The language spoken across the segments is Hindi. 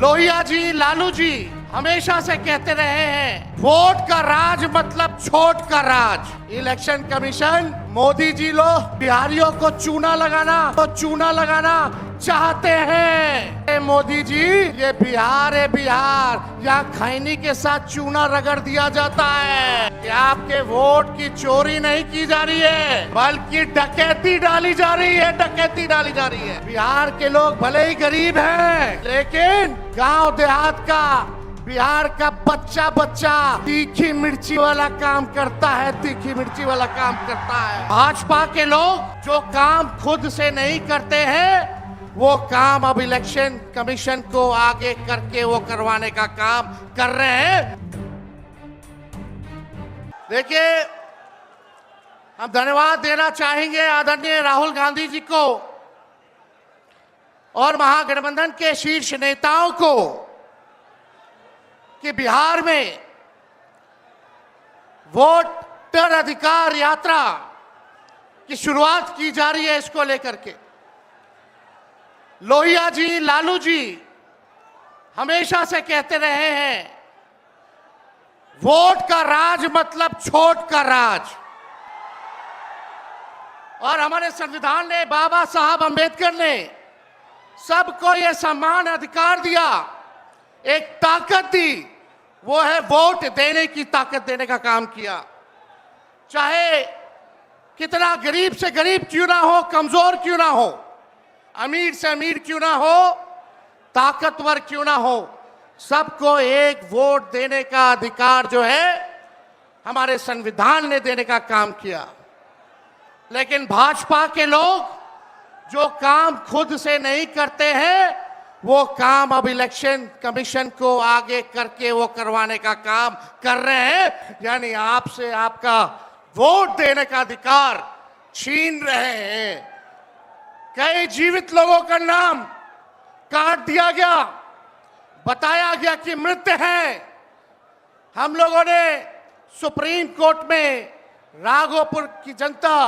लोहिया जी, लालू जी हमेशा से कहते रहे हैं वोट का राज मतलब छोट का राज। इलेक्शन कमीशन मोदी जी लोग बिहारियों को चूना लगाना चाहते हैं। मोदी जी, ये बिहार है, बिहार यहाँ खैनी के साथ चूना रगड़ दिया जाता है। कि आपके वोट की चोरी नहीं की जा रही है बल्कि डकैती डाली जा रही है। बिहार के लोग भले ही गरीब हैं लेकिन गांव देहात का बिहार का बच्चा तीखी मिर्ची वाला काम करता है। भाजपा के लोग जो काम खुद से नहीं करते हैं वो काम अब इलेक्शन कमीशन को आगे करके वो करवाने का काम कर रहे हैं। देखिए, हम धन्यवाद देना चाहेंगे आदरणीय राहुल गांधी जी को और महागठबंधन के शीर्ष नेताओं को कि बिहार में वोटर अधिकार यात्रा की शुरुआत की जा रही है। इसको लेकर के लोहिया जी, लालू जी हमेशा से कहते रहे हैं वोट का राज मतलब छोट का राज। और हमारे संविधान ने, बाबा साहब अंबेडकर ने सबको यह सम्मान अधिकार दिया, एक ताकत दी, वो है वोट देने की ताकत देने का काम किया। चाहे कितना गरीब से गरीब क्यों ना हो, कमजोर क्यों ना हो, अमीर से अमीर क्यों ना हो, ताकतवर क्यों ना हो, सबको एक वोट देने का अधिकार जो है हमारे संविधान ने देने का काम किया। लेकिन भाजपा के लोग जो काम खुद से नहीं करते हैं वो काम अब इलेक्शन कमीशन को आगे करके वो करवाने का काम कर रहे हैं। यानी आपसे आपका वोट देने का अधिकार छीन रहे हैं। कई जीवित लोगों का नाम काट दिया गया, बताया गया कि मृत हैं। हम लोगों ने सुप्रीम कोर्ट में राघोपुर की जनता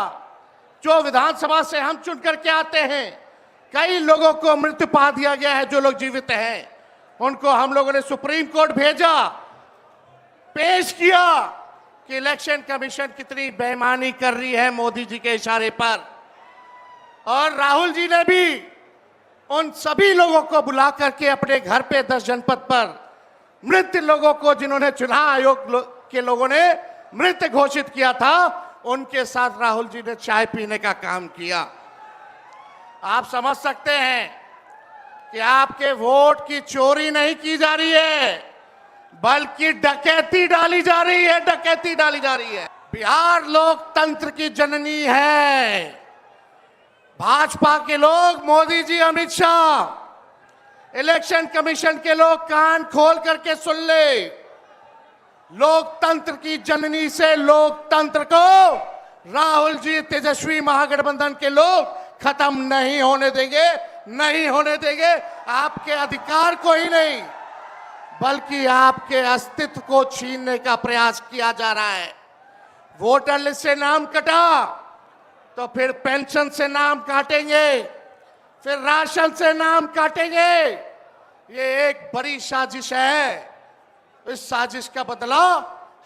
जो विधानसभा से हम चुन करके आते हैं, कई लोगों को मृत पा दिया गया है। जो लोग जीवित हैं उनको हम लोगों ने सुप्रीम कोर्ट भेजा, पेश किया कि इलेक्शन कमीशन कितनी बेईमानी कर रही है मोदी जी के इशारे पर। और राहुल जी ने भी उन सभी लोगों को बुला करके अपने घर पे 10 जनपद पर मृत लोगों को, जिन्होंने चुनाव आयोग के लोगों ने मृत घोषित किया था, उनके साथ राहुल जी ने चाय पीने का काम किया। आप समझ सकते हैं कि आपके वोट की चोरी नहीं की जा रही है बल्कि डकैती डाली जा रही है। बिहार लोकतंत्र की जननी है। भाजपा के लोग, मोदी जी, अमित शाह, इलेक्शन कमीशन के लोग कान खोल करके सुन ले। लोकतंत्र की जननी से लोकतंत्र को राहुल जी, तेजस्वी महागठबंधन के लोग खत्म नहीं होने देंगे। आपके अधिकार को ही नहीं बल्कि आपके अस्तित्व को छीनने का प्रयास किया जा रहा है। वोटर लिस्ट से नाम कटा तो फिर पेंशन से नाम काटेंगे, फिर राशन से नाम काटेंगे। ये एक बड़ी साजिश है। इस साजिश का बदला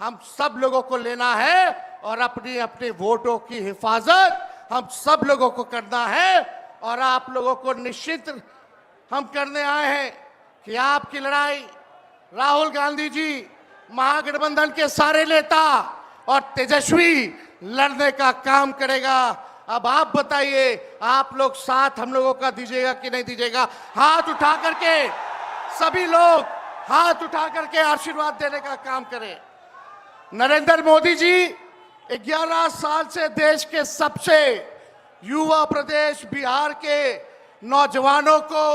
हम सब लोगों को लेना है और अपनी अपने वोटों की हिफाजत हम सब लोगों को करना है। और आप लोगों को निश्चित हम करने आए हैं कि आपकी लड़ाई राहुल गांधी जी, महागठबंधन के सारे नेता और तेजस्वी लड़ने का काम करेगा। अब आप बताइए, आप लोग साथ हम लोगों का दीजिएगा कि नहीं दीजिएगा? हाथ उठा करके सभी लोग हाथ उठा करके आशीर्वाद देने का काम करें। नरेंद्र मोदी जी 11 साल से देश के सबसे युवा प्रदेश बिहार के नौजवानों को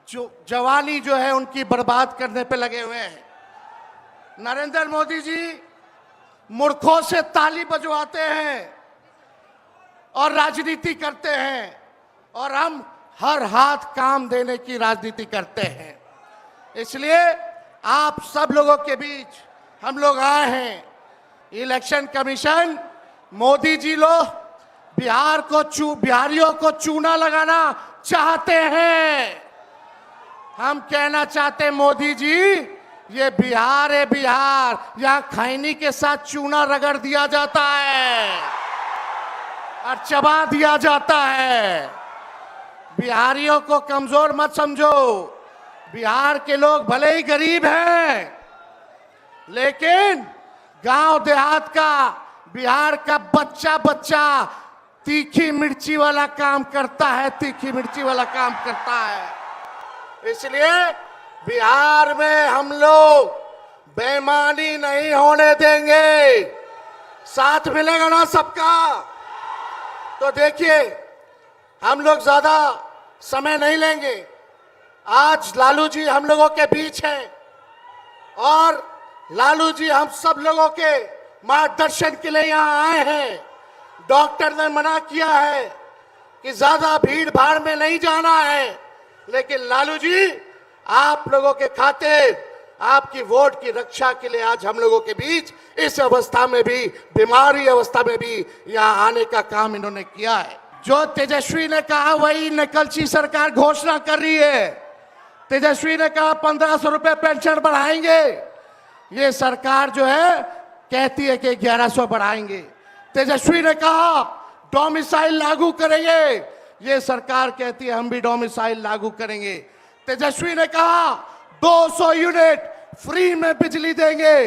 जो जवानी जो है उनकी बर्बाद करने पे लगे हुए हैं। नरेंद्र मोदी जी मूर्खों से ताली बजवाते हैं और राजनीति करते हैं और हम हर हाथ काम देने की राजनीति करते हैं। इसलिए आप सब लोगों के बीच हम लोग आए हैं। इलेक्शन कमीशन, मोदी जी लोग बिहारियों को चूना लगाना चाहते हैं। हम कहना चाहते हैं मोदी जी, ये बिहार है, बिहार, यहां खैनी के साथ चूना रगड़ दिया जाता है और चबा दिया जाता है। बिहारियों को कमजोर मत समझो। बिहार के लोग भले ही गरीब हैं, लेकिन गांव देहात का बिहार का बच्चा बच्चा तीखी मिर्ची वाला काम करता है, तीखी मिर्ची वाला काम करता है। इसलिए बिहार में हम लोग बेईमानी नहीं होने देंगे। साथ मिलेगा ना सबका? तो देखिए, हम लोग ज्यादा समय नहीं लेंगे। आज लालू जी हम लोगों के बीच हैं और लालू जी हम सब लोगों के मार्गदर्शन के लिए यहाँ आए हैं। डॉक्टर ने मना किया है कि ज्यादा भीड़ भाड़ में नहीं जाना है, लेकिन लालू जी आप लोगों के खातिर, आपकी वोट की रक्षा के लिए आज हम लोगों के बीच इस अवस्था में भी, बीमारी अवस्था में भी यहाँ आने का काम इन्होंने किया है। जो तेजस्वी ने कहा वही निकलची सरकार घोषणा कर रही है। तेजस्वी ने कहा 1500 रुपए पेंशन बढ़ाएंगे, ये सरकार जो है कहती है कि 1100 बढ़ाएंगे। तेजस्वी ने कहा डोमिसाइल लागू करेंगे, ये सरकार कहती है हम भी डोमिसाइल लागू करेंगे। तेजस्वी ने कहा 200 यूनिट फ्री में बिजली देंगे,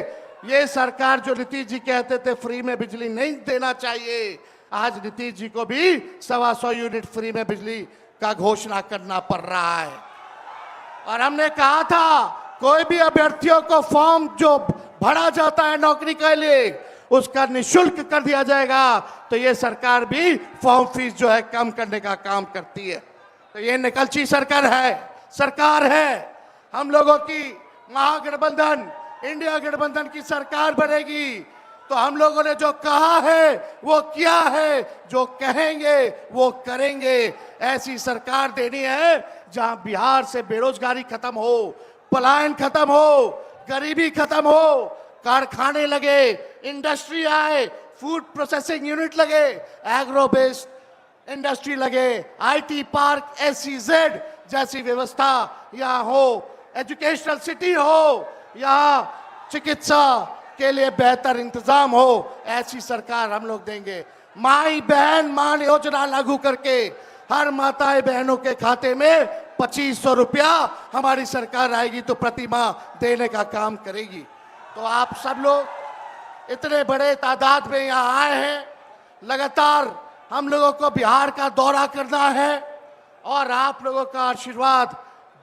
ये सरकार जो नीतीश जी कहते थे फ्री में बिजली नहीं देना चाहिए, आज नीतीश जी को भी 125 यूनिट फ्री में बिजली का घोषणा करना पड़ रहा है। और हमने कहा था कोई भी अभ्यर्थियों को फॉर्म जो भरा जाता है नौकरी के लिए उसका निःशुल्क कर दिया जाएगा, तो ये सरकार भी फॉर्म फीस जो है कम करने का काम करती है। तो ये निकलची सरकार है। हम लोगों की महागठबंधन, इंडिया गठबंधन की सरकार बनेगी तो हम लोगों ने जो कहा है वो किया है, जो कहेंगे वो करेंगे। ऐसी सरकार देनी है जहां बिहार से बेरोजगारी खत्म हो, पलायन खत्म हो, गरीबी खत्म हो, कारखाने लगे, इंडस्ट्री आए, फूड प्रोसेसिंग यूनिट लगे, एग्रो बेस्ड इंडस्ट्री लगे, आईटी पार्क, एसईजेड जैसी व्यवस्था यहाँ हो, एजुकेशनल सिटी हो, यहाँ चिकित्सा के लिए बेहतर इंतजाम हो, ऐसी सरकार हम लोग देंगे। माई बहन मान योजना लागू करके हर माताएं बहनों के खाते में 2500 रुपया हमारी सरकार आएगी तो प्रति माह देने का काम करेगी। तो आप सब लोग इतने बड़े तादाद में यहाँ आए हैं, लगातार हम लोगों को बिहार का दौरा करना है और आप लोगों का आशीर्वाद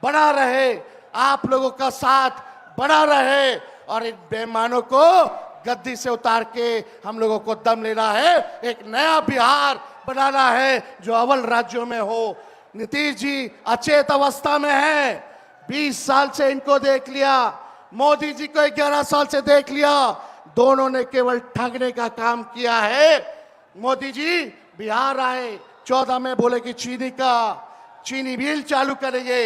बना रहे, आप लोगों का साथ बना रहे और इन बेईमानों को गद्दी से उतार के हम लोगों को दम लेना है, एक नया बिहार बनाना है जो अव्वल राज्यों में हो। नीतीश जी अचेत अवस्था में हैं, 20 साल से इनको देख लिया, मोदी जी को 11 साल से देख लिया, दोनों ने केवल ठगने का काम किया है। मोदी जी बिहार आए, 14 में बोले कि चीनी मिल चालू करेंगे,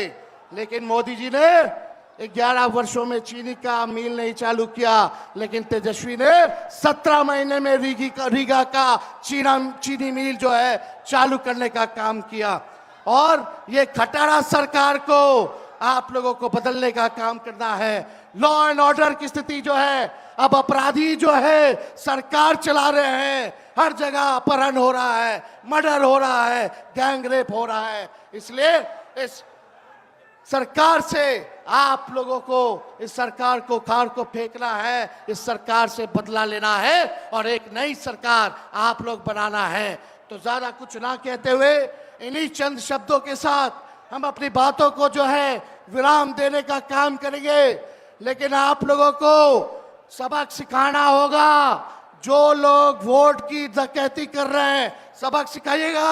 लेकिन मोदी जी ने 11 वर्षों में चीनी का मिल नहीं चालू किया, लेकिन तेजस्वी ने 17 महीने में रीगा का चीनी मिल जो है चालू करने का काम किया। और ये खटारा सरकार को आप लोगों को बदलने का काम करना है। लॉ एंड ऑर्डर की स्थिति जो है, अब अपराधी जो है सरकार चला रहे हैं, हर जगह अपहरण हो रहा है, मर्डर हो रहा है, गैंग रेप हो रहा है। इसलिए इस सरकार से आप लोगों को, इस सरकार को खार को फेंकना है, इस सरकार से बदला लेना है और एक नई सरकार आप लोग बनाना है। तो ज्यादा कुछ ना कहते हुए इन्हीं चंद शब्दों के साथ हम अपनी बातों को जो है विराम देने का काम करेंगे, लेकिन आप लोगों को सबक सिखाना होगा। जो लोग वोट की डकैती कर रहे हैं, सबक सिखाइएगा,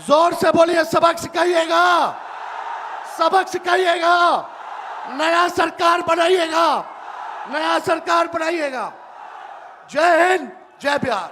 जोर से बोलिए, सबक सिखाइएगा, सबक सिखाइएगा, नया सरकार बनाइएगा, नया सरकार बनाइएगा। जय हिंद, जय बिहार।